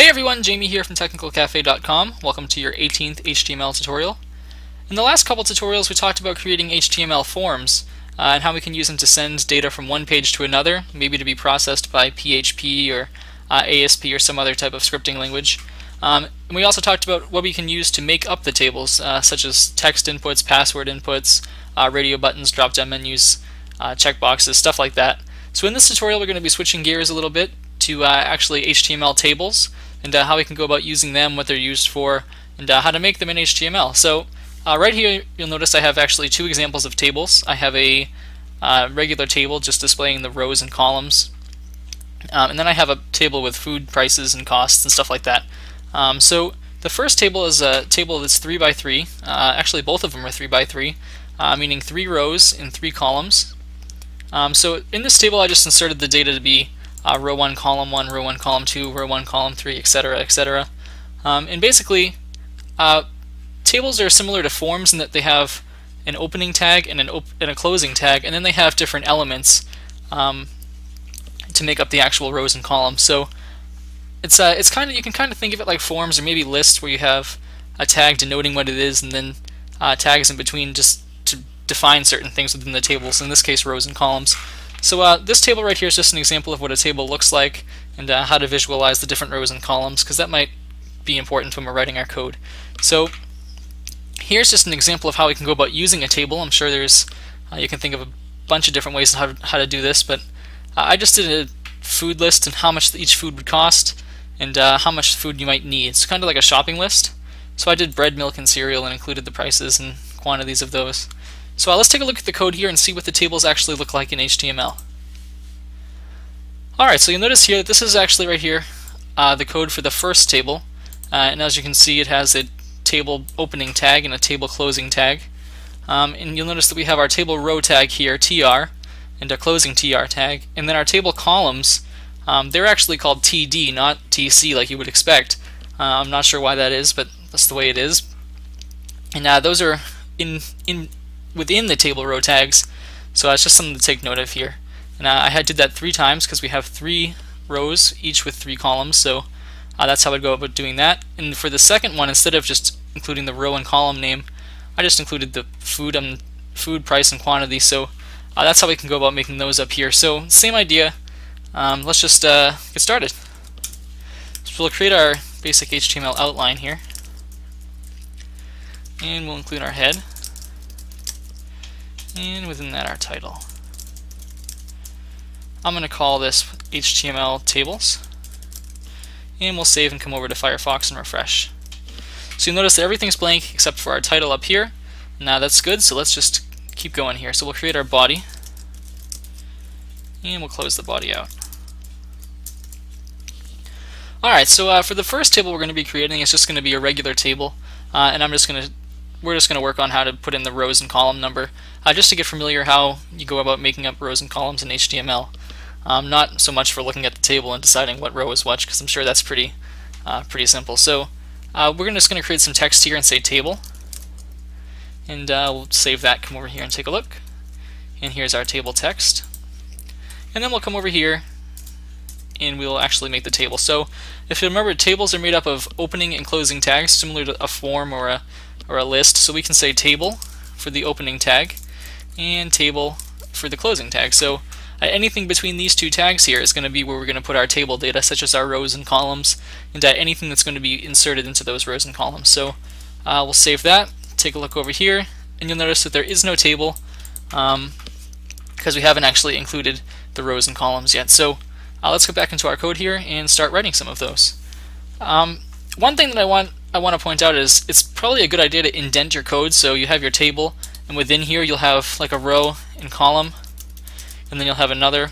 Hey everyone, Jamie here from TechnicalCafe.com. Welcome to your 18th HTML tutorial. In the last couple tutorials we talked about creating HTML forms and how we can use them to send data from one page to another, maybe to be processed by PHP or ASP or some other type of scripting language. And we also talked about what we can use to make up the tables, such as text inputs, password inputs, radio buttons, drop-down menus, checkboxes, stuff like that. So in this tutorial we're going to be switching gears a little bit to actually HTML tables and how we can go about using them, what they're used for, and how to make them in HTML. So right here you'll notice I have actually two examples of tables. I have a regular table just displaying the rows and columns, and then I have a table with food prices and costs and stuff like that. So the first table is a table that's 3 by 3. Actually both of them are 3 by 3, meaning 3 rows in 3 columns. So in this table I just inserted the data to be row 1, column 1, row 1, column 2, row 1, column 3, etc., etc. And basically, tables are similar to forms in that they have an opening tag and a closing tag, and then they have different elements to make up the actual rows and columns. So it's kind of, you can kind of think of it like forms or maybe lists where you have a tag denoting what it is, and then tags in between just to define certain things within the tables. In this case, rows and columns. So this table right here is just an example of what a table looks like and how to visualize the different rows and columns, because that might be important when we're writing our code. So here's just an example of how we can go about using a table. I'm sure there's you can think of a bunch of different ways on how to do this, but I just did a food list and how much each food would cost and how much food you might need. It's kind of like a shopping list. So I did bread, milk, and cereal and included the prices and quantities of those. So let's take a look at the code here and see what the tables actually look like in HTML. Alright, so you'll notice here that this is actually right here the code for the first table, and as you can see it has a table opening tag and a table closing tag, and you'll notice that we have our table row tag here, tr, and a closing tr tag, and then our table columns, they're actually called td, not tc like you would expect. I'm not sure why that is, but that's the way it is. And those are within the table row tags, so that's just something to take note of here. And I did that 3 times because we have 3 rows, each with 3 columns, so that's how I'd go about doing that. And for the second one, instead of just including the row and column name, I just included the food price and quantity, so that's how we can go about making those up here. So same idea, let's just get started. So we'll create our basic HTML outline here, and we'll include our head, and within that our title. I'm going to call this HTML tables, and we'll save and come over to Firefox and refresh. So you'll notice that everything's blank except for our title up here. Now that's good, so let's just keep going here. So we'll create our body, and we'll close the body out. Alright, so for the first table we're going to be creating, it's just going to be a regular table, and we're just going to work on how to put in the rows and column number, just to get familiar how you go about making up rows and columns in HTML. Not so much for looking at the table and deciding what row is what, because I'm sure that's pretty simple. So we're just going to create some text here and say table, and we'll save that, come over here and take a look, and here's our table text. And then we'll come over here and we'll actually make the table. So if you remember, tables are made up of opening and closing tags, similar to a form or a list. So we can say table for the opening tag and table for the closing tag. So anything between these two tags here is going to be where we're going to put our table data, such as our rows and columns, and anything that's going to be inserted into those rows and columns. So we'll save that, take a look over here, and you'll notice that there is no table because we haven't actually included the rows and columns yet. So let's go back into our code here and start writing some of those. One thing that I want to point out is it's probably a good idea to indent your code. So you have your table, and within here you'll have like a row and column, and then you'll have another,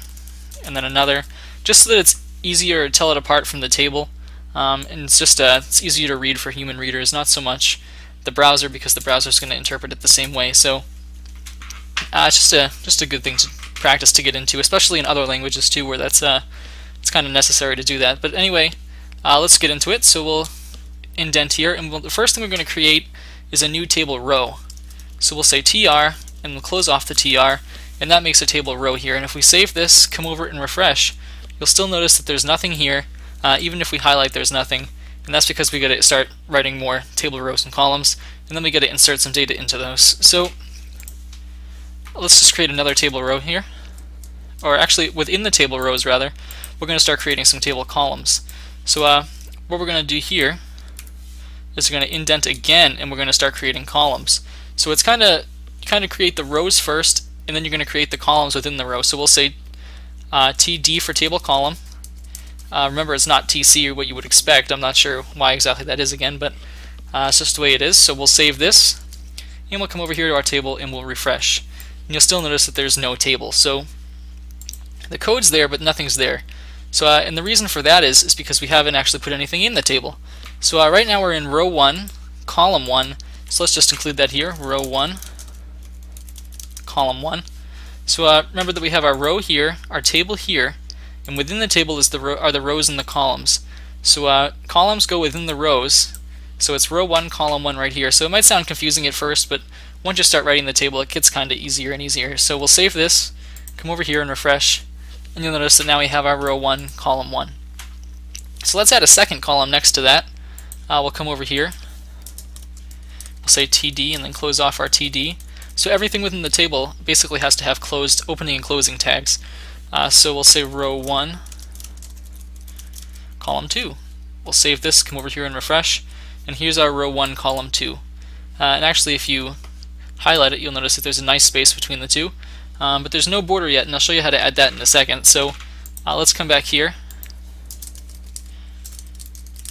and then another, just so that it's easier to tell it apart from the table, and it's easier to read for human readers, not so much the browser, because the browser is going to interpret it the same way. So it's just a good thing to practice to get into, especially in other languages too, where it's kind of necessary to do that. But anyway, let's get into it. So we'll indent here, and the first thing we're going to create is a new table row. So we'll say tr, and we'll close off the tr, and that makes a table row here. And if we save this, come over and refresh, you'll still notice that there's nothing here Even if we highlight, there's nothing, and that's because we got to start writing more table rows and columns, and then we got to insert some data into those. So let's just create another table row here, or actually within the table rows rather, we're going to start creating some table columns. So what we're going to do here is we're going to indent again, and we're going to start creating columns. So it's kind of create the rows first, and then you're going to create the columns within the row. So we'll say TD for table column. Remember, it's not TC or what you would expect. I'm not sure why exactly that is again, but it's just the way it is. So we'll save this, and we'll come over here to our table and we'll refresh. And you'll still notice that there's no table. So the code's there, but nothing's there. So and the reason for that is because we haven't actually put anything in the table. So right now we're in row 1, column 1. So let's just include that here, row 1, column 1. So remember that we have our row here, our table here, and within the table is are the rows and the columns. So columns go within the rows. So it's row 1, column 1 right here. So it might sound confusing at first, but once you start writing the table, it gets kind of easier and easier. So we'll save this, come over here and refresh, and you'll notice that now we have our row 1, column 1. So let's add a second column next to that. We'll come over here, we'll say TD, and then close off our TD. So everything within the table basically has to have closed, opening and closing tags. So we'll say row 1, column 2. We'll save this, come over here and refresh, and here's our row 1, column 2. And actually, if you highlight it, you'll notice that there's a nice space between the two, but there's no border yet, and I'll show you how to add that in a second. So let's come back here,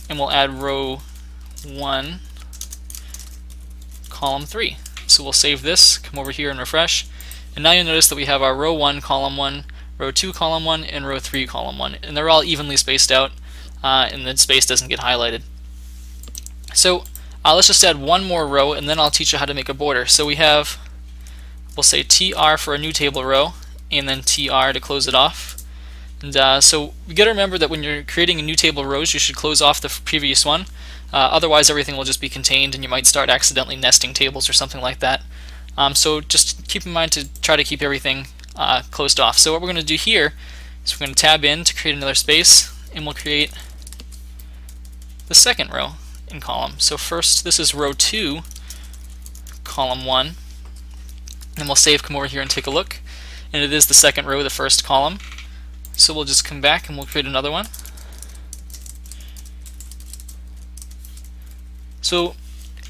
and we'll add row 1, column 3. So we'll save this, come over here and refresh, and now you'll notice that we have our row 1, column 1, row 2, column 1, and row 3, column 1, and they're all evenly spaced out, and the space doesn't get highlighted. So let's just add one more row, and then I'll teach you how to make a border. So we'll say TR for a new table row, and then TR to close it off. And so you got to remember that when you're creating a new table rows, you should close off the previous one. Otherwise, everything will just be contained, and you might start accidentally nesting tables or something like that. So just keep in mind to try to keep everything closed off. So what we're going to do here is we're going to tab in to create another space, and we'll create the second row in column. So first, this is row 2, column 1, and we'll save, come over here and take a look, and it is the second row, the first column. So we'll just come back and we'll create another one. So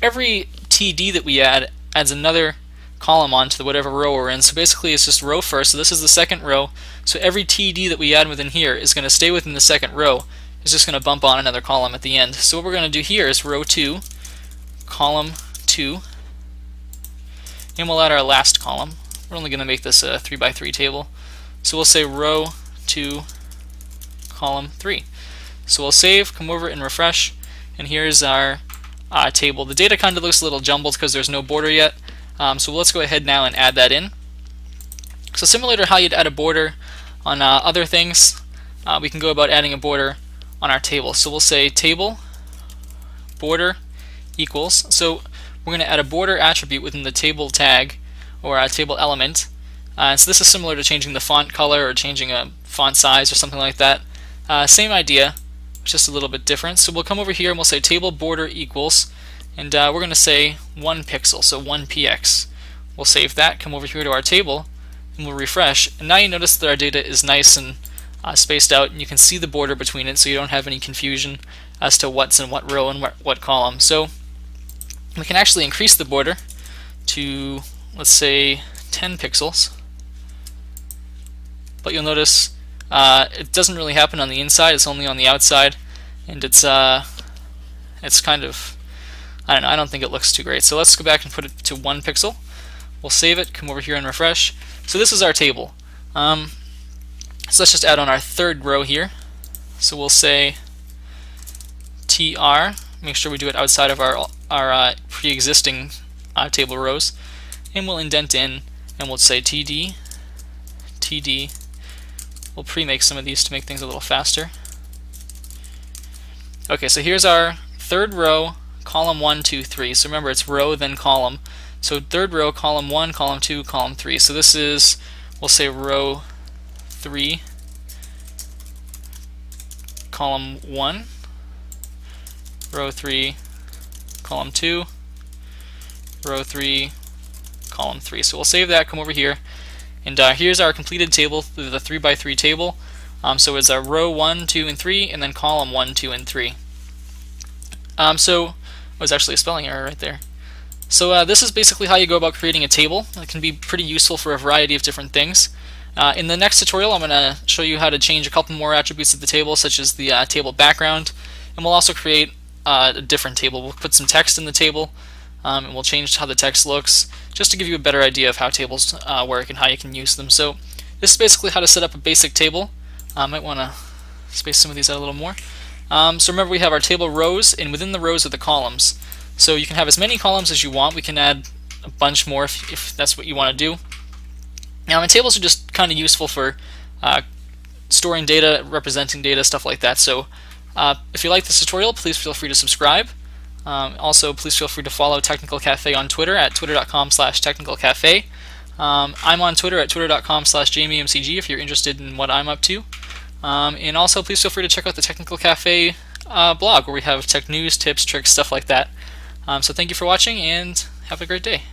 every TD that we add adds another column onto whatever row we're in. So basically it's just row first. So this is the second row. So every TD that we add within here is going to stay within the second row. It's just going to bump on another column at the end. So what we're going to do here is row 2, column 2, and we'll add our last column. We're only going to make this a 3x3 table. So we'll say row 2, column 3. So we'll save, come over and refresh, and here's our table. The data kind of looks a little jumbled because there's no border yet. So let's go ahead now and add that in. So similar to how you'd add a border on other things, we can go about adding a border on our table. So we'll say table border equals. So we're going to add a border attribute within the table tag or a table element. So this is similar to changing the font color or changing a font size or something like that. Same idea, just a little bit different. So we'll come over here and we'll say table border equals, and we're going to say 1 pixel, so 1 px. We'll save that, come over here to our table, and we'll refresh. And now you notice that our data is nice and spaced out, and you can see the border between it, so you don't have any confusion as to what's in what row and what column. So we can actually increase the border to, let's say, 10 pixels. But you'll notice it doesn't really happen on the inside, it's only on the outside, and it's kind of, I don't know, I don't think it looks too great. So let's go back and put it to 1 pixel. We'll save it, come over here and refresh. So this is our table. So let's just add on our third row here. So we'll say TR, make sure we do it outside of our pre-existing table rows, and we'll indent in, and we'll say TD, TD. We'll pre-make some of these to make things a little faster. Okay, so here's our third row, column 1, 2, 3. So remember, it's row then column. So third row, column 1, column 2, column 3. So this is, we'll say row 3, column 1, row 3, column 2, row 3, column 3. So we'll save that, come over here, and here's our completed table, the 3 by 3 table. So it's a row 1, 2, and 3, and then column 1, 2, and 3. So it was actually a spelling error right there. So this is basically how you go about creating a table. It can be pretty useful for a variety of different things. In the next tutorial, I'm going to show you how to change a couple more attributes of the table, such as the table background, and we'll also create a different table. We'll put some text in the table, and we'll change how the text looks, just to give you a better idea of how tables work and how you can use them. So this is basically how to set up a basic table. I might want to space some of these out a little more. So remember, we have our table rows, and within the rows are the columns. So you can have as many columns as you want. We can add a bunch more if that's what you want to do. Now, tables are just kind of useful for storing data, representing data, stuff like that. So if you like this tutorial, please feel free to subscribe. Also, please feel free to follow Technical Cafe on Twitter at twitter.com/technicalcafe. I'm on Twitter at twitter.com/jamiemcg if you're interested in what I'm up to. And also, please feel free to check out the Technical Cafe blog, where we have tech news, tips, tricks, stuff like that. So thank you for watching, and have a great day.